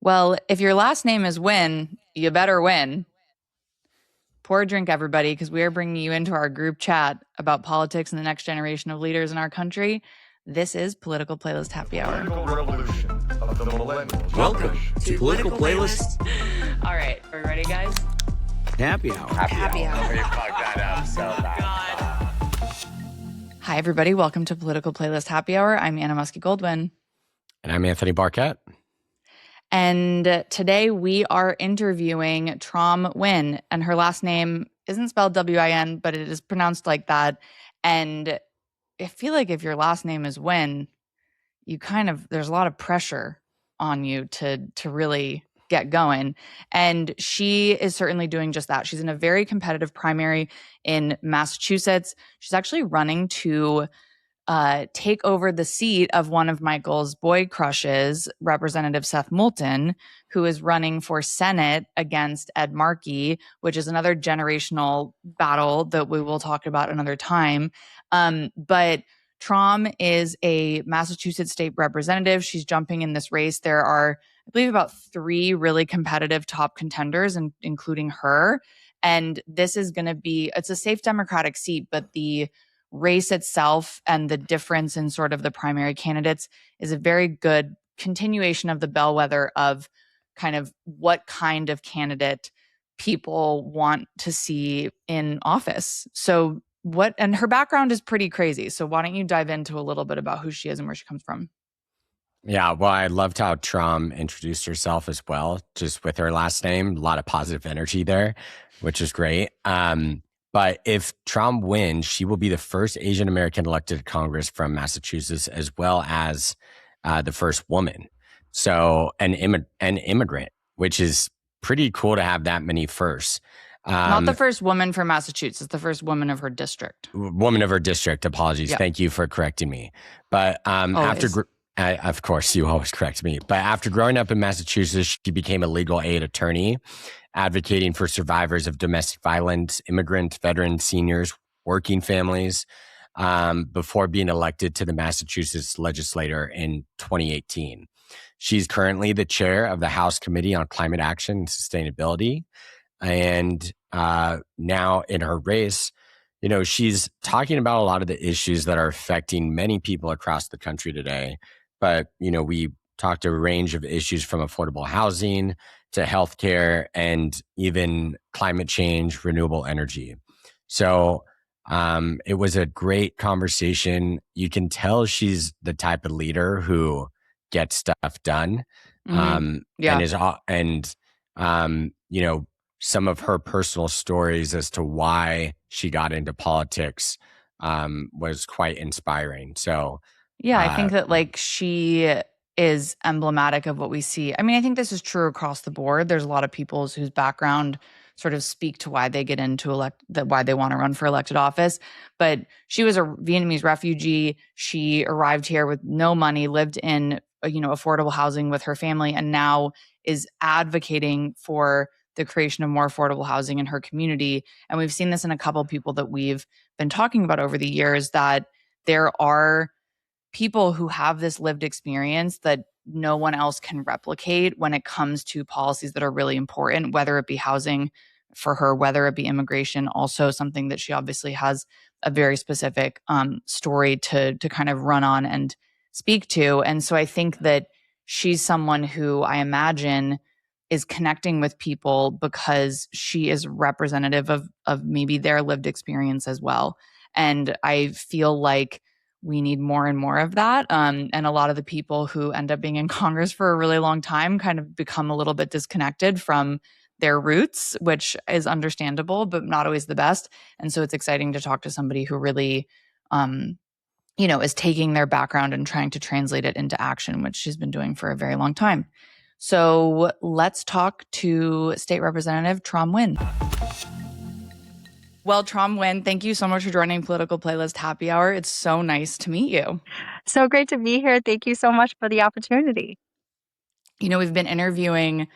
Well, if your last name is Wyn, you better win. Pour a drink, everybody, because we are bringing you into our group chat about politics and the next generation of leaders in our country. This is Political Playlist Happy Hour. Revolution of the millennials. Welcome to Political Playlist. All right, are we ready, guys? Happy Hour. Happy Hour. We fucked that up so bad. Hi, everybody. Welcome to Political Playlist Happy Hour. I'm Anna Muskie-Goldwyn. And I'm Anthony Barquette. And today we are interviewing Tram Wyn, and her last name isn't spelled W-I-N, but it is pronounced like that. And I feel like if your last name is Wyn, there's a lot of pressure on you to really get going. And she is certainly doing just that. She's in a very competitive primary in Massachusetts. She's actually running to take over the seat of one of Michael's boy crushes, Representative Seth Moulton, who is running for Senate against Ed Markey, which is another generational battle that we will talk about another time. But Tram is a Massachusetts state representative. She's jumping in this race. There are, I believe, about 3 really competitive top contenders, including her. And this is going to be, it's a safe Democratic seat, but the race itself and the difference in sort of the primary candidates is a very good continuation of the bellwether of kind of what kind of candidate people want to see in office. And her background is pretty crazy. So why don't you dive into a little bit about who she is and where she comes from? Yeah, well, I loved how Tram introduced herself as well, just with her last name. A lot of positive energy there, which is great. But if Tram wins, she will be the first Asian American elected to Congress from Massachusetts, as well as the first woman. So an immigrant, which is pretty cool to have that many firsts. Not the first woman from Massachusetts, the first woman of her district. Woman of her district. Apologies. Yep. Thank you for correcting me. But of course, you always correct me. But after growing up in Massachusetts, she became a legal aid attorney, advocating for survivors of domestic violence, immigrant, veterans, seniors, working families, before being elected to the Massachusetts legislature in 2018. She's currently the chair of the House Committee on Climate Action and Sustainability. And now in her race, she's talking about a lot of the issues that are affecting many people across the country today. But, we talked a range of issues from affordable housing to healthcare and even climate change, renewable energy. So it was a great conversation. You can tell she's the type of leader who gets stuff done. Some of her personal stories as to why she got into politics was quite inspiring. So I think that she is emblematic of what we see. I mean, I think this is true across the board. There's a lot of people whose background sort of speak to why they get into why they want to run for elected office. But she was a Vietnamese refugee. She arrived here with no money, lived in affordable housing with her family, and now is advocating for the creation of more affordable housing in her community. And we've seen this in a couple of people that we've been talking about over the years, that there are people who have this lived experience that no one else can replicate when it comes to policies that are really important, whether it be housing for her, whether it be immigration, also something that she obviously has a very specific story to kind of run on and speak to. And so I think that she's someone who I imagine is connecting with people because she is representative of maybe their lived experience as well. And I feel like we need more and more of that. And a lot of the people who end up being in Congress for a really long time kind of become a little bit disconnected from their roots, which is understandable, but not always the best. And so it's exciting to talk to somebody who really, is taking their background and trying to translate it into action, which she's been doing for a very long time. So let's talk to State Representative Tram Wyn. Well, Tram Wyn, thank you so much for joining Political Playlist Happy Hour. It's so nice to meet you. So great to be here. Thank you so much for the opportunity. We've been interviewing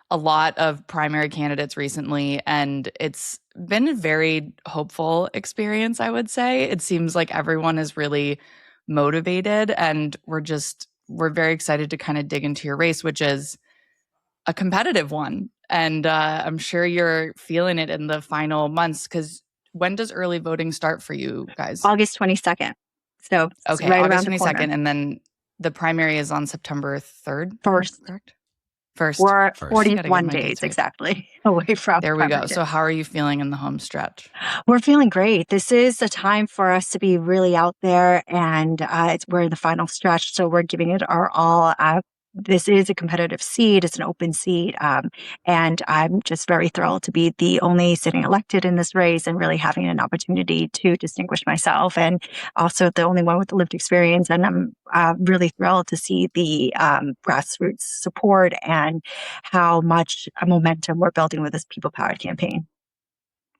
a lot of primary candidates recently, and it's been a very hopeful experience, I would say. It seems like everyone is really motivated, and we're very excited to kind of dig into your race, which is a competitive one. And I'm sure you're feeling it in the final months, because when does early voting start for you guys? August 22nd. So it's okay, right August around the 22nd. corner. And then the primary is on September 3rd? First. Correct? First. We're First. 41 days exactly away from There we go. day. So how are you feeling in the home stretch? We're feeling great. This is a time for us to be really out there, and we're in the final stretch, so we're giving it our all. This is a competitive seat. It's an open seat. And I'm just very thrilled to be the only sitting elected in this race and really having an opportunity to distinguish myself, and also the only one with the lived experience. And I'm really thrilled to see the grassroots support and how much momentum we're building with this People Powered campaign.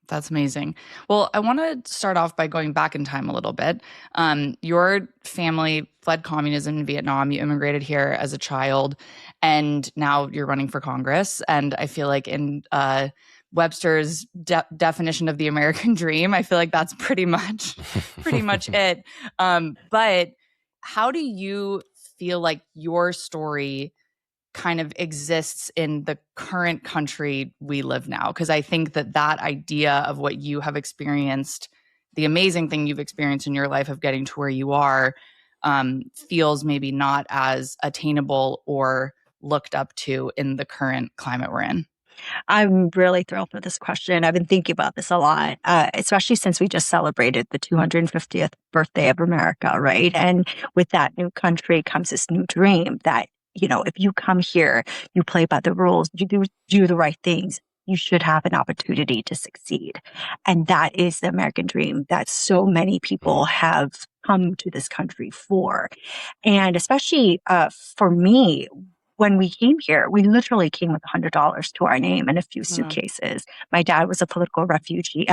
That's amazing. Well, I want to start off by going back in time a little bit. Your family fled communism in Vietnam. You immigrated here as a child, and now you're running for Congress. And I feel like in Webster's definition of the American dream, I feel like that's pretty much it. But how do you feel like your story kind of exists in the current country we live now? Because I think that idea of what you have experienced, the amazing thing you've experienced in your life of getting to where you are, feels maybe not as attainable or looked up to in the current climate we're in. I'm really thrilled for this question. I've been thinking about this a lot, especially since we just celebrated the 250th birthday of America, right? And with that new country comes this new dream that, if you come here, you play by the rules, you do the right things, you should have an opportunity to succeed. And that is the American dream that so many people have come to this country for. And especially for me, when we came here, we literally came with $100 to our name and a few suitcases. My dad was a political refugee.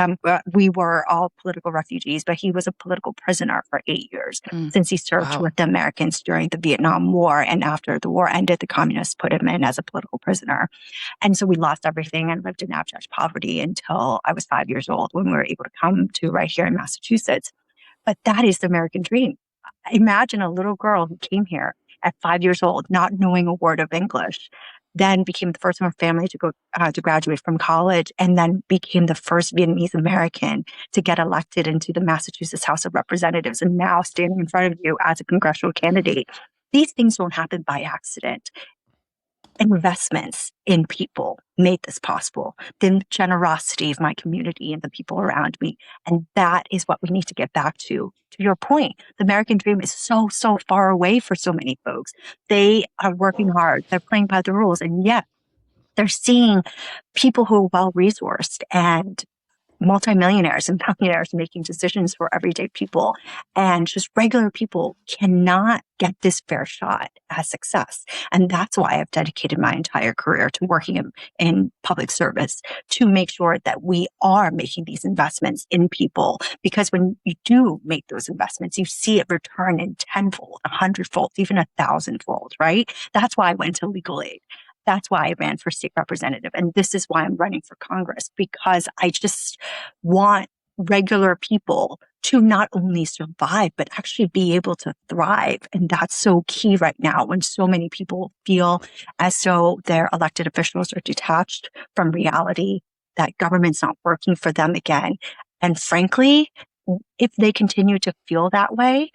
We were all political refugees, but he was a political prisoner for 8 years since he served with the Americans during the Vietnam War. And after the war ended, the communists put him in as a political prisoner. And so we lost everything and lived in abject poverty until I was 5 years old, when we were able to come to right here in Massachusetts. But that is the American dream. Imagine a little girl who came here at 5 years old, not knowing a word of English, then became the first in her family to go to graduate from college, and then became the first Vietnamese American to get elected into the Massachusetts House of Representatives, and now standing in front of you as a congressional candidate. These things don't happen by accident. Investments in people made this possible. The generosity of my community and the people around me. And that is what we need to get back to. To your point, the American dream is so far away for so many folks. They are working hard. They're playing by the rules. And yet they're seeing people who are well-resourced and multimillionaires and millionaires making decisions for everyday people, and just regular people cannot get this fair shot at success. And that's why I've dedicated my entire career to working in public service, to make sure that we are making these investments in people. Because when you do make those investments, you see it return in tenfold, 100-fold, even 1,000-fold, right? That's why I went to legal aid. That's why I ran for state representative. And this is why I'm running for Congress, because I just want regular people to not only survive, but actually be able to thrive. And that's so key right now, when so many people feel as though their elected officials are detached from reality, that government's not working for them again. And frankly, if they continue to feel that way,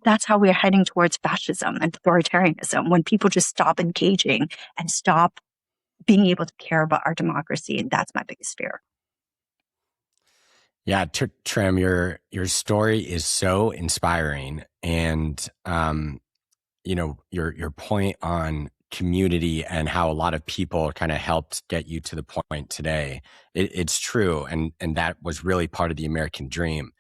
that's how we're heading towards fascism and authoritarianism, when people just stop engaging and stop being able to care about our democracy. And that's my biggest fear. Yeah, Tram, your story is so inspiring. And, your point on community and how a lot of people kind of helped get you to the point today, it's true. And that was really part of the American dream.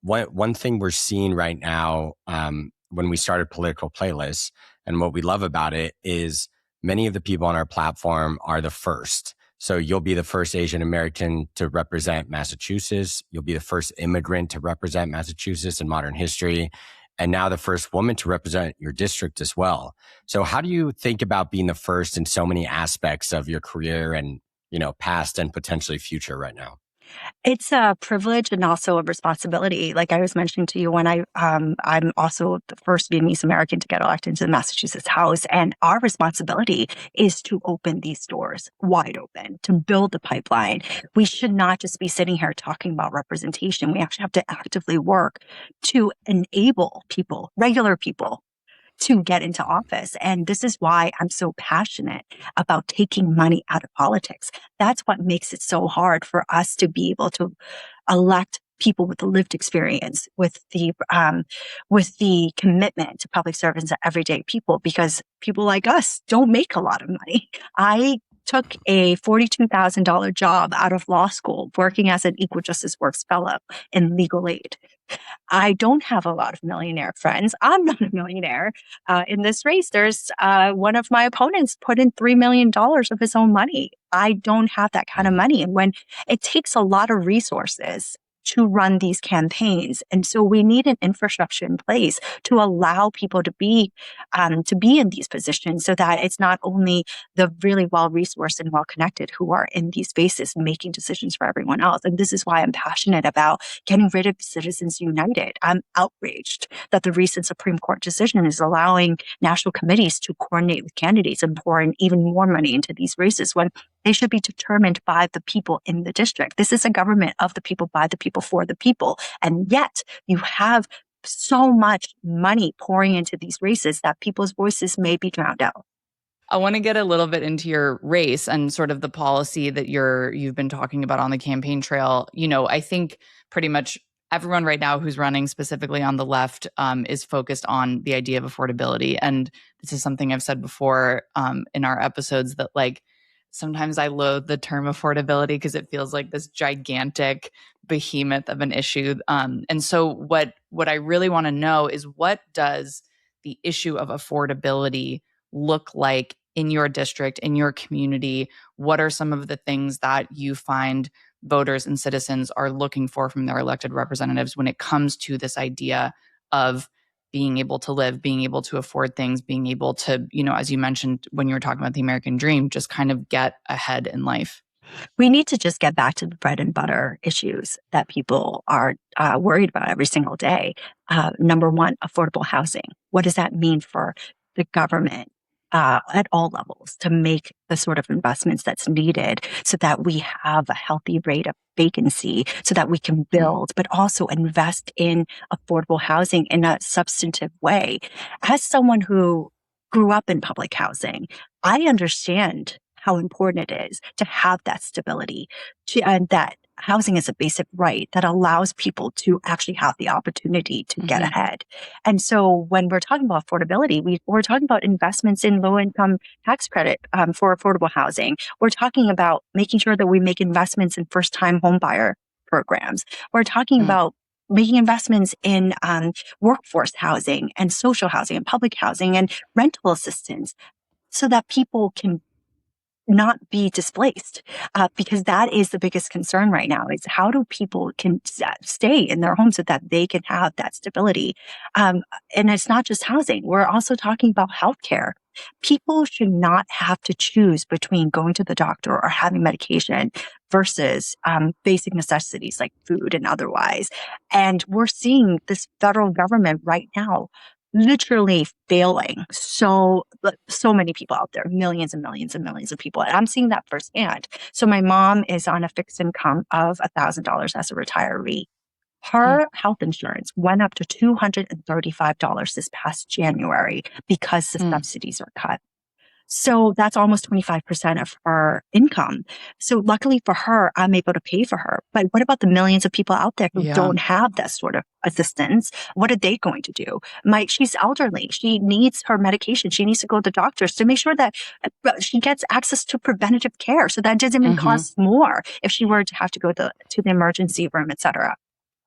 One thing we're seeing right now, when we started Political Playlists, and what we love about it, is many of the people on our platform are the first. So you'll be the first Asian American to represent Massachusetts. You'll be the first immigrant to represent Massachusetts in modern history, and now the first woman to represent your district as well. So how do you think about being the first in so many aspects of your career and, past and potentially future right now? It's a privilege and also a responsibility. Like I was mentioning to you, when I'm also the first Vietnamese American to get elected into the Massachusetts House, and our responsibility is to open these doors wide open, to build the pipeline. We should not just be sitting here talking about representation. We actually have to actively work to enable people, regular people, to get into office. And this is why I'm so passionate about taking money out of politics. That's what makes it so hard for us to be able to elect people with the lived experience, with the commitment to public service and everyday people, because people like us don't make a lot of money. I took a $42,000 job out of law school working as an Equal Justice Works fellow in legal aid. I don't have a lot of millionaire friends. I'm not a millionaire. In this race, there's one of my opponents put in $3 million of his own money. I don't have that kind of money. And when it takes a lot of resources to run these campaigns. And so we need an infrastructure in place to allow people to be in these positions, so that it's not only the really well-resourced and well-connected who are in these spaces making decisions for everyone else. And this is why I'm passionate about getting rid of Citizens United. I'm outraged that the recent Supreme Court decision is allowing national committees to coordinate with candidates and pour in even more money into these races, when they should be determined by the people in the district. This is a government of the people, by the people, for the people. And yet you have so much money pouring into these races that people's voices may be drowned out. I want to get a little bit into your race and sort of the policy that you've been talking about on the campaign trail. I think pretty much everyone right now who's running specifically on the left is focused on the idea of affordability. And this is something I've said before in our episodes, that like sometimes I loathe the term affordability because it feels like this gigantic behemoth of an issue. And so what I really want to know is, what does the issue of affordability look like in your district, in your community? What are some of the things that you find voters and citizens are looking for from their elected representatives when it comes to this idea of being able to live, being able to afford things, being able to, as you mentioned when you were talking about the American dream, just kind of get ahead in life? We need to just get back to the bread and butter issues that people are worried about every single day. Number one, affordable housing. What does that mean for the government at all levels to make the sort of investments that's needed, so that we have a healthy rate of vacancy, so that we can build, but also invest in affordable housing in a substantive way? As someone who grew up in public housing, I understand how important it is to have that stability, and that housing is a basic right that allows people to actually have the opportunity to get ahead. And so when we're talking about affordability, we're talking about investments in low-income tax credit for affordable housing. We're talking about making sure that we make investments in first-time home buyer programs. We're talking about making investments in workforce housing and social housing and public housing and rental assistance, so that people can not be displaced, because that is the biggest concern right now, is how do people can stay in their homes so that they can have that stability. And it's not just housing. We're also talking about healthcare. People should not have to choose between going to the doctor or having medication versus basic necessities like food and otherwise. And we're seeing this federal government right now literally failing so many people out there, millions and millions and millions of people. And I'm seeing that firsthand. So my mom is on a fixed income of $1,000 as a retiree. Her health insurance went up to $235 this past January because the subsidies are cut. So that's almost 25% of her income. So luckily for her, I'm able to pay for her. But what about the millions of people out there who don't have that sort of assistance? What are they going to do? She's elderly. She needs her medication. She needs to go to the doctors to make sure that she gets access to preventative care. So that doesn't even cost more if she were to have to go to the emergency room, et cetera.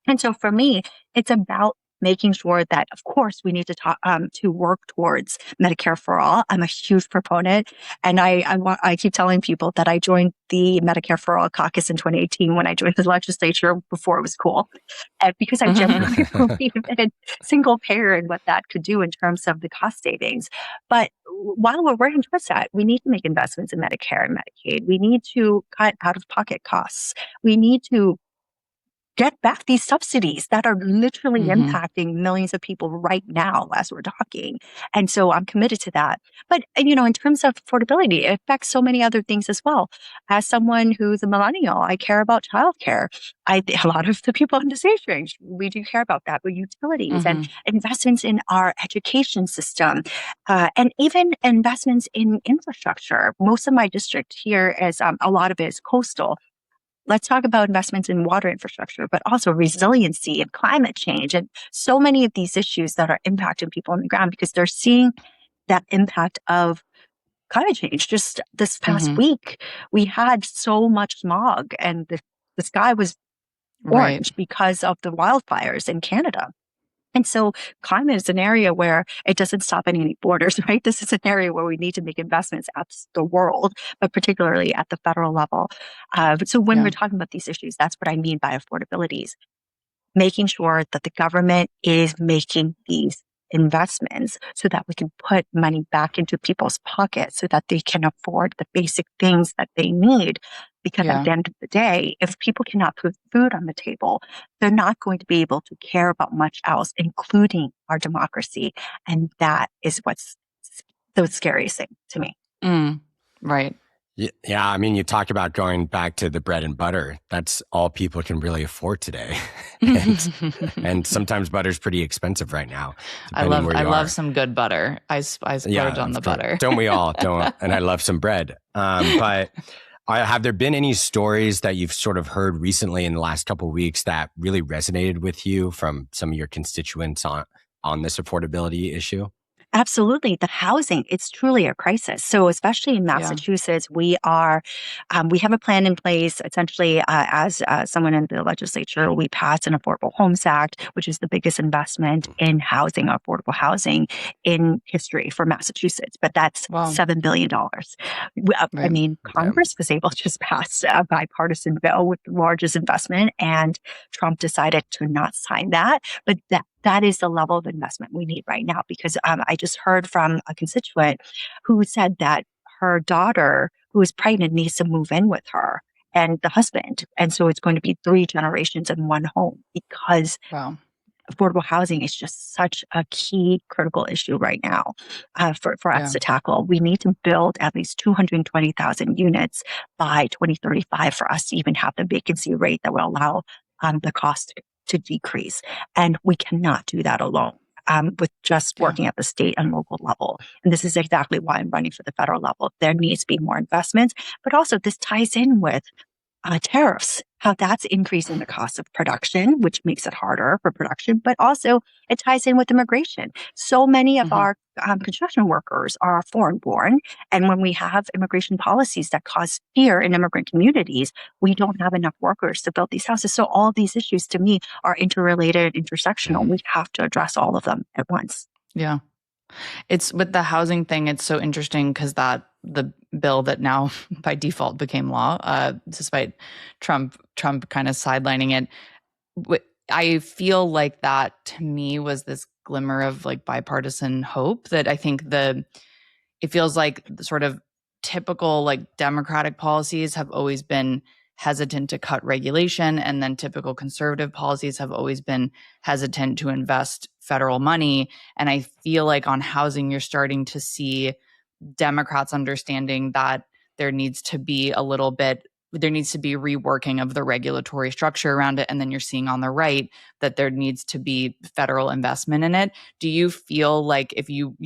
And so for me, it's about making sure that, of course, we need to talk to work towards Medicare for all. I'm a huge proponent, and I keep telling people that I joined the Medicare for All caucus in 2018 when I joined the legislature before it was cool, and because I genuinely believe in single payer and what that could do in terms of the cost savings. But while we're working towards that, we need to make investments in Medicare and Medicaid. We need to cut out of pocket costs. We need to get back these subsidies that are literally impacting millions of people right now as we're talking. And so I'm committed to that. But, in terms of affordability, it affects so many other things as well. As someone who's a millennial, I care about childcare. A lot of the people in this age range, we do care about that, but utilities and investments in our education system, and even investments in infrastructure. Most of my district here is, a lot of it is coastal. Let's talk about investments in water infrastructure, but also resiliency and climate change and so many of these issues that are impacting people on the ground because they're seeing that impact of climate change. Just this past week, we had so much smog and the sky was orange because of the wildfires in Canada. And so climate is an area where it doesn't stop at any borders, right? This is an area where we need to make investments at the world, but particularly at the federal level. So when we're talking about these issues, that's what I mean by affordabilities, making sure that the government is making these investments so that we can put money back into people's pockets so that they can afford the basic things that they need. Because at the end of the day, if people cannot put food on the table, they're not going to be able to care about much else, including our democracy. And that is what's the scariest thing to me. Right. Yeah, I mean, you talk about going back to the bread and butter. That's all people can really afford today, and sometimes butter's pretty expensive right now. I love some good butter. I splurge on the butter. Don't we all? And I love some bread. But have there been any stories that you've sort of heard recently in the last couple of weeks that really resonated with you from some of your constituents on this affordability issue? Absolutely. The housing, it's truly a crisis. So especially in Massachusetts, we have a plan in place. Essentially, as someone in the legislature, we passed an Affordable Homes Act, which is the biggest investment in housing, affordable housing in history for Massachusetts. But that's $7 billion. I mean, Congress was able to just pass a bipartisan bill with the largest investment, and Trump decided to not sign that. But that is the level of investment we need right now, because I just heard from a constituent who said that her daughter, who is pregnant, needs to move in with her and the husband. And so it's going to be 3 generations in one home because affordable housing is just such a key critical issue right now for us to tackle. We need to build at least 220,000 units by 2035 for us to even have the vacancy rate that will allow the cost to decrease. And we cannot do that alone with just working at the state and local level. And this is exactly why I'm running for the federal level. There needs to be more investments, but also this ties in with tariffs, how that's increasing the cost of production, which makes it harder for production, but also it ties in with immigration. So many of our construction workers are foreign born. And when we have immigration policies that cause fear in immigrant communities, we don't have enough workers to build these houses. So all of these issues to me are interrelated, intersectional. We have to address all of them at once. Yeah. It's with the housing thing, it's so interesting because the bill that now by default became law, despite Trump kind of sidelining it, I feel like that to me was this glimmer of like bipartisan hope that I think it feels like the sort of typical like Democratic policies have always been hesitant to cut regulation, and then typical conservative policies have always been hesitant to invest federal money. And I feel like on housing, you're starting to see Democrats understanding that there needs to be reworking of the regulatory structure around it. And then you're seeing on the right that there needs to be federal investment in it. Do you feel like if you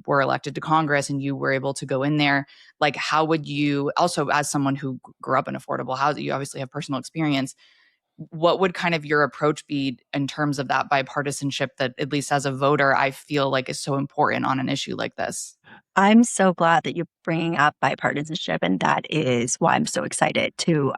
were elected to Congress and you were able to go in there, like how would you, also as someone who grew up in affordable housing, you obviously have personal experience, what would kind of your approach be in terms of that bipartisanship that, at least as a voter, I feel like is so important on an issue like this? I'm so glad that you're bringing up bipartisanship, and that is why I'm so excited to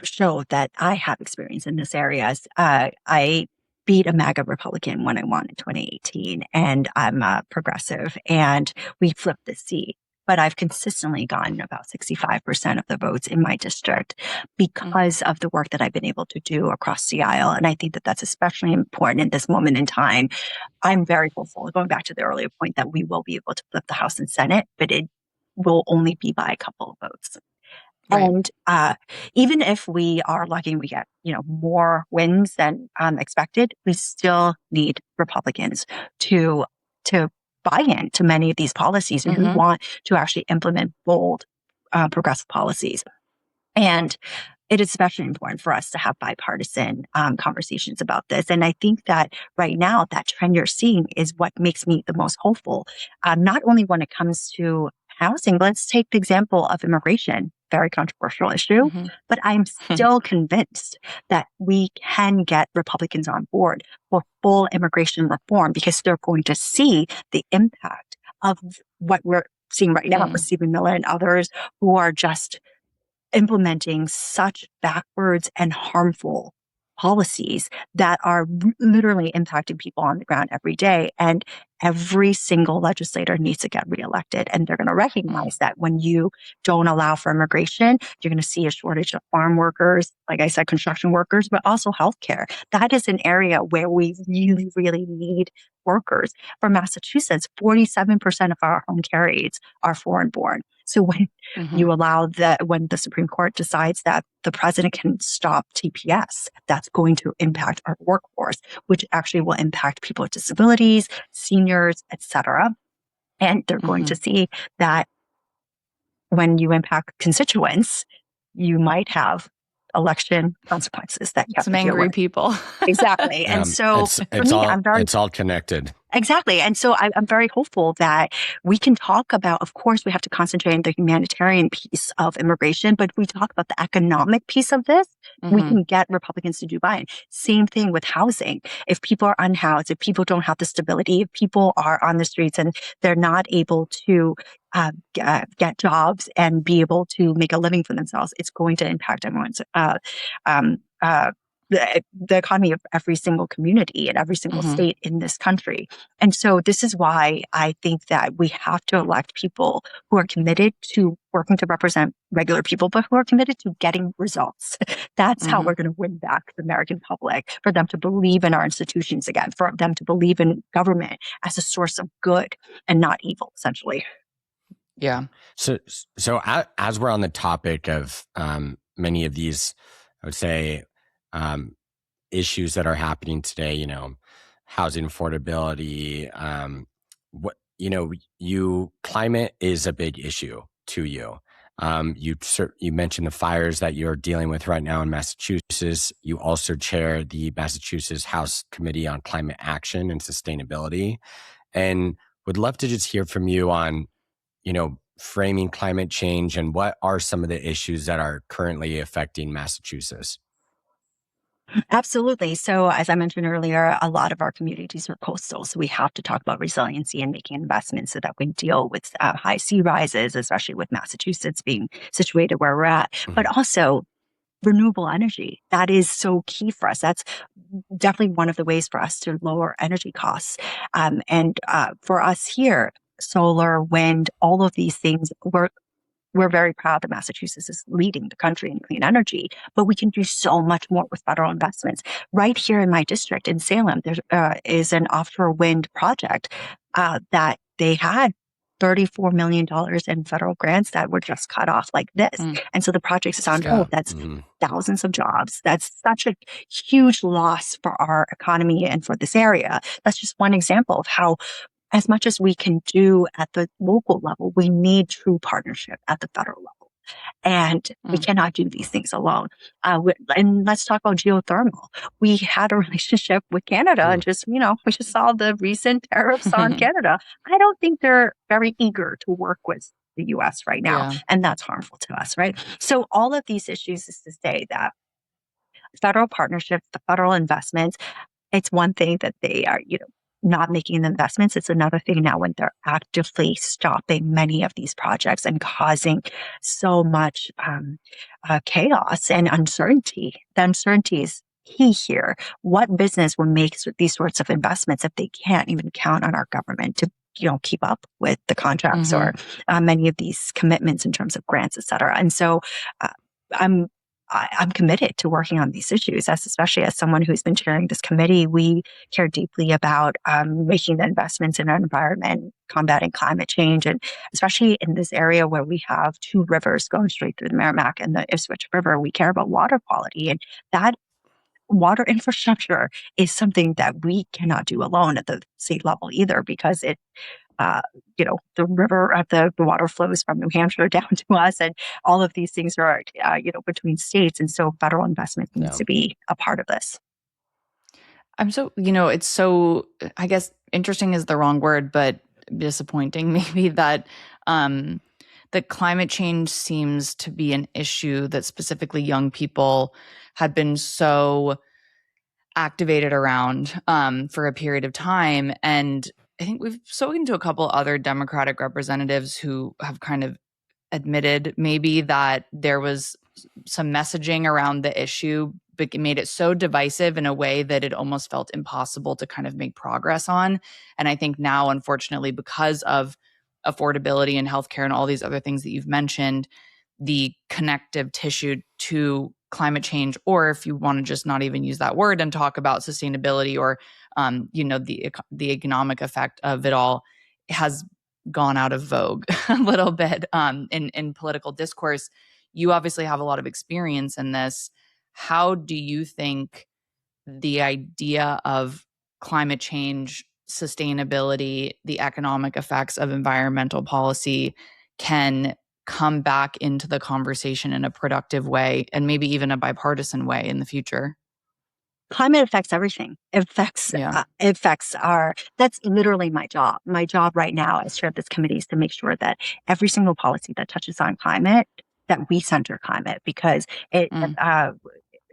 show that I have experience in this area. I beat a MAGA Republican when I won in 2018, and I'm a progressive, and we flipped the seat. But I've consistently gotten about 65% of the votes in my district because of the work that I've been able to do across the aisle. And I think that that's especially important in this moment in time. I'm very hopeful, going back to the earlier point, that we will be able to flip the House and Senate, but it will only be by a couple of votes. Right. And even if we are lucky and we get, more wins than expected, we still need Republicans to buy into many of these policies and who want to actually implement bold, progressive policies. And it is especially important for us to have bipartisan conversations about this. And I think that right now, that trend you're seeing is what makes me the most hopeful, not only when it comes to housing, but let's take the example of immigration, very controversial issue, but I'm still convinced that we can get Republicans on board for full immigration reform because they're going to see the impact of what we're seeing right now with Stephen Miller and others who are just implementing such backwards and harmful policies that are literally impacting people on the ground every day. And every single legislator needs to get reelected. And they're going to recognize that when you don't allow for immigration, you're going to see a shortage of farm workers, like I said, construction workers, but also healthcare. That is an area where we really, really need workers. For Massachusetts, 47% of our home care aides are foreign born. So when you allow when the Supreme Court decides that the president can stop TPS, that's going to impact our workforce, which actually will impact people with disabilities, seniors, etc. And they're going to see that when you impact constituents, you might have election consequences that you have some to deal angry with. people. Exactly. And so it's all connected. Exactly. And so I'm very hopeful that we can talk about, of course, we have to concentrate on the humanitarian piece of immigration, but if we talk about the economic piece of this, we can get Republicans to do buy-in. Same thing with housing. If people are unhoused, if people don't have the stability, if people are on the streets and they're not able to get jobs and be able to make a living for themselves, it's going to impact everyone's the economy of every single community and every single state in this country. And so this is why I think that we have to elect people who are committed to working to represent regular people, but who are committed to getting results. That's how we're going to win back the American public, for them to believe in our institutions again, for them to believe in government as a source of good and not evil, essentially. Yeah. So as we're on the topic of many of these, I would say, issues that are happening today, housing affordability, climate is a big issue to you. You mentioned the fires that you're dealing with right now in Massachusetts. You also chair the Massachusetts House Committee on Climate Action and Sustainability, and would love to just hear from you on, framing climate change and what are some of the issues that are currently affecting Massachusetts. Absolutely. So as I mentioned earlier, a lot of our communities are coastal. So we have to talk about resiliency and making investments so that we deal with high sea rises, especially with Massachusetts being situated where we're at, but also renewable energy. That is so key for us. That's definitely one of the ways for us to lower energy costs. And for us here, solar, wind, all of these things, we're very proud that Massachusetts is leading the country in clean energy, but we can do so much more with federal investments. Right here in my district in Salem, there is an offshore wind project that they had $34 million in federal grants that were just cut off like this. And so the project is on hold. That's thousands of jobs. That's such a huge loss for our economy and for this area. That's just one example of how, as much as we can do at the local level, we need true partnership at the federal level. And we cannot do these things alone. And let's talk about geothermal. We had a relationship with Canada and we just saw the recent tariffs on Canada. I don't think they're very eager to work with the U.S. right now. Yeah. And that's harmful to us, right? So all of these issues is to say that federal partnerships, the federal investments, it's one thing that they are, not making the investments. It's another thing now when they're actively stopping many of these projects and causing so much chaos and uncertainty. The uncertainty is key here. What business will make these sorts of investments if they can't even count on our government to keep up with the contracts or many of these commitments in terms of grants, et cetera. And so uh, I'm I'm committed to working on these issues, especially as someone who's been chairing this committee. We care deeply about making the investments in our environment, combating climate change, and especially in this area where we have two rivers going straight through the Merrimack and the Ipswich River, we care about water quality. And that water infrastructure is something that we cannot do alone at the state level either, because uh, the river, the water flows from New Hampshire down to us, and all of these things are, between states. And so federal investment needs to be a part of this. I'm so, it's so, I guess interesting is the wrong word, but disappointing maybe that that climate change seems to be an issue that specifically young people had been so activated around for a period of time. And I think we've spoken to a couple other Democratic representatives who have kind of admitted maybe that there was some messaging around the issue, but it made it so divisive in a way that it almost felt impossible to kind of make progress on. And I think now, unfortunately, because of affordability and healthcare and all these other things that you've mentioned, the connective tissue to climate change, or if you want to just not even use that word and talk about sustainability or the economic effect of it all, has gone out of vogue a little bit in political discourse. You obviously have a lot of experience in this. How do you think the idea of climate change, sustainability, the economic effects of environmental policy can come back into the conversation in a productive way, and maybe even a bipartisan way in the future? Climate affects everything. It affects that's literally my job. My job right now as chair of this committee is to make sure that every single policy that touches on climate, that we center climate, because it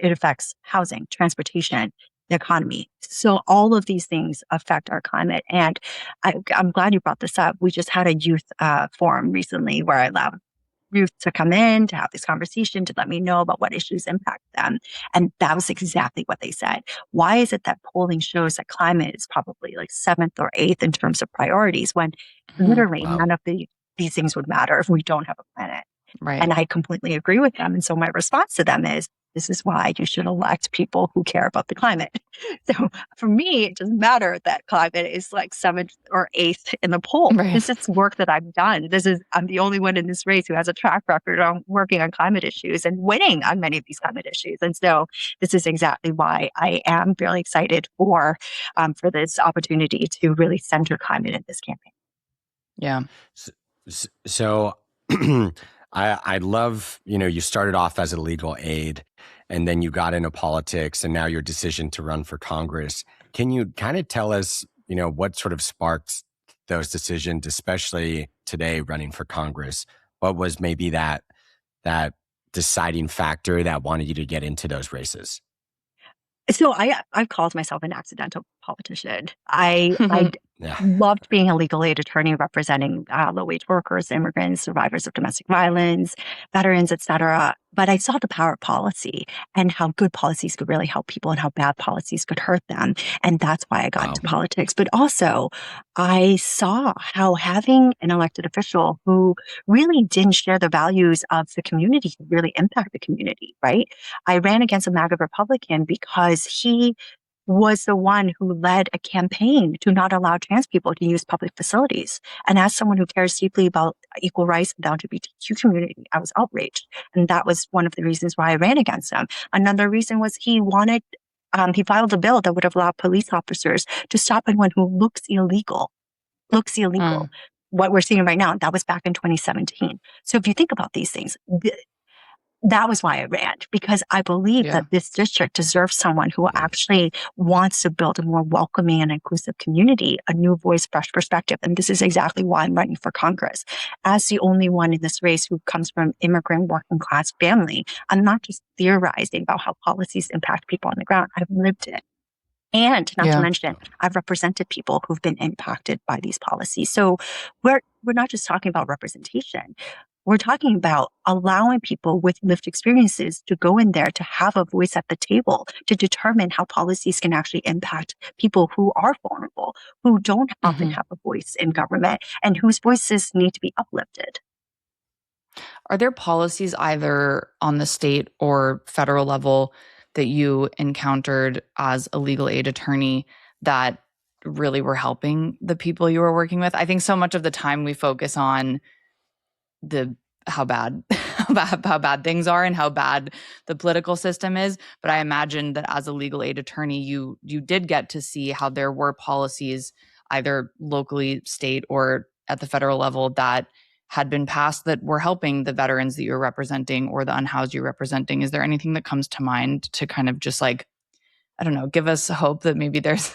affects housing, transportation, the economy. So all of these things affect our climate. And I'm glad you brought this up. We just had a youth forum recently where I allowed youth to come in to have this conversation, to let me know about what issues impact them. And that was exactly what they said. Why is it that polling shows that climate is probably like 7th or 8th in terms of priorities, when literally none of these things would matter if we don't have a planet? Right. And I completely agree with them. And so my response to them is, this is why you should elect people who care about the climate. So for me, it doesn't matter that climate is like 7th or 8th in the poll. Right. This is work that I've done. I'm the only one in this race who has a track record on working on climate issues and winning on many of these climate issues. And so this is exactly why I am really excited for this opportunity to really center climate in this campaign. Yeah. So I love, you started off as a legal aid and then you got into politics and now your decision to run for Congress. Can you kind of tell us, what sort of sparked those decisions, especially today running for Congress? What was maybe that deciding factor that wanted you to get into those races? So I've called myself an accidental politician. I loved being a legal aid attorney representing low-wage workers, immigrants, survivors of domestic violence, veterans, et cetera. But I saw the power of policy and how good policies could really help people and how bad policies could hurt them. And that's why I got into politics. But also, I saw how having an elected official who really didn't share the values of the community could really impact the community, right? I ran against a MAGA Republican because he was the one who led a campaign to not allow trans people to use public facilities. And as someone who cares deeply about equal rights of the LGBTQ community, I was outraged. And that was one of the reasons why I ran against him. Another reason was he filed a bill that would have allowed police officers to stop anyone who looks illegal. What we're seeing right now, that was back in 2017. So if you think about these things, that was why I ran, because I believe that this district deserves someone who actually wants to build a more welcoming and inclusive community, a new voice, fresh perspective. And this is exactly why I'm running for Congress. As the only one in this race who comes from immigrant working class family, I'm not just theorizing about how policies impact people on the ground. I've lived it. And not to mention, I've represented people who've been impacted by these policies. So we're not just talking about representation. We're talking about allowing people with lived experiences to go in there, to have a voice at the table, to determine how policies can actually impact people who are vulnerable, who don't often have a voice in government, and whose voices need to be uplifted. Are there policies either on the state or federal level that you encountered as a legal aid attorney that really were helping the people you were working with? I think so much of the time we focus on how bad things are and how bad the political system is. But I imagine that as a legal aid attorney, you did get to see how there were policies either locally, state, or at the federal level that had been passed that were helping the veterans that you're representing or the unhoused you're representing. Is there anything that comes to mind to kind of just like, I don't know, give us hope that maybe there's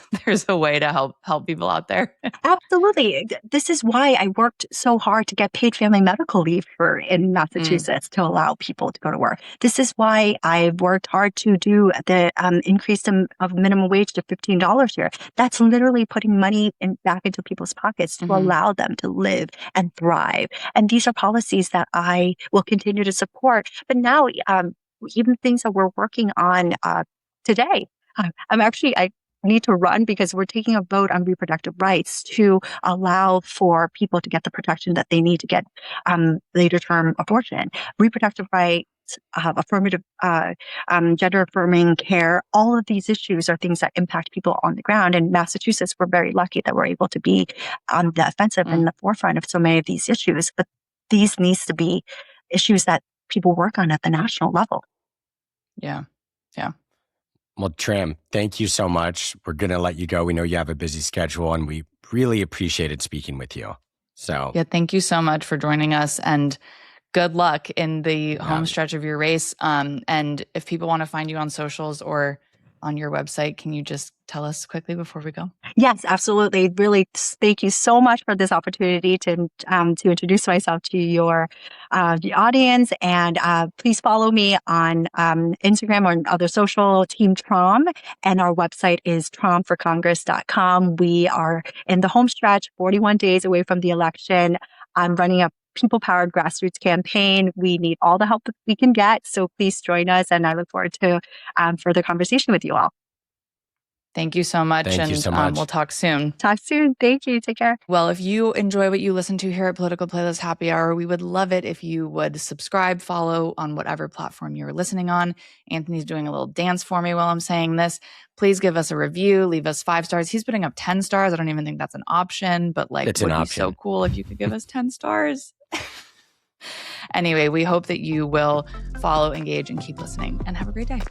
a way to help people out there? Absolutely. This is why I worked so hard to get paid family medical leave in Massachusetts to allow people to go to work. This is why I've worked hard to do the increase of minimum wage to $15 here. That's literally putting money back into people's pockets to allow them to live and thrive. And these are policies that I will continue to support. But now, even things that we're working on today, I need to run because we're taking a vote on reproductive rights to allow for people to get the protection that they need to get later term abortion. Reproductive rights, affirmative, gender affirming care, all of these issues are things that impact people on the ground. In Massachusetts, we're very lucky that we're able to be on the offensive in the forefront of so many of these issues. But these needs to be issues that people work on at the national level. Yeah. Well, Tram, thank you so much. We're going to let you go. We know you have a busy schedule, and we really appreciated speaking with you. So, yeah, thank you so much for joining us, and good luck in the home stretch of your race. And if people want to find you on socials or on your website, can you just tell us quickly before we go? Yes, absolutely. Really, thank you so much for this opportunity to introduce myself to your audience. And please follow me on Instagram or other social, Team Tram. And our website is tramforcongress.com. We are in the home stretch, 41 days away from the election. I'm running a people-powered grassroots campaign. We need all the help that we can get. So please join us. And I look forward to further conversation with you all. Thank you so much. Thank you so much. We'll talk soon. Talk soon. Thank you. Take care. Well, if you enjoy what you listen to here at Political Playlist Happy Hour, we would love it if you would subscribe, follow on whatever platform you're listening on. Anthony's doing a little dance for me while I'm saying this. Please give us a review, leave us 5 stars. He's putting up 10 stars. I don't even think that's an option, but like, it would be so cool if you could give us 10 stars. Anyway, we hope that you will follow, engage, and keep listening, and have a great day.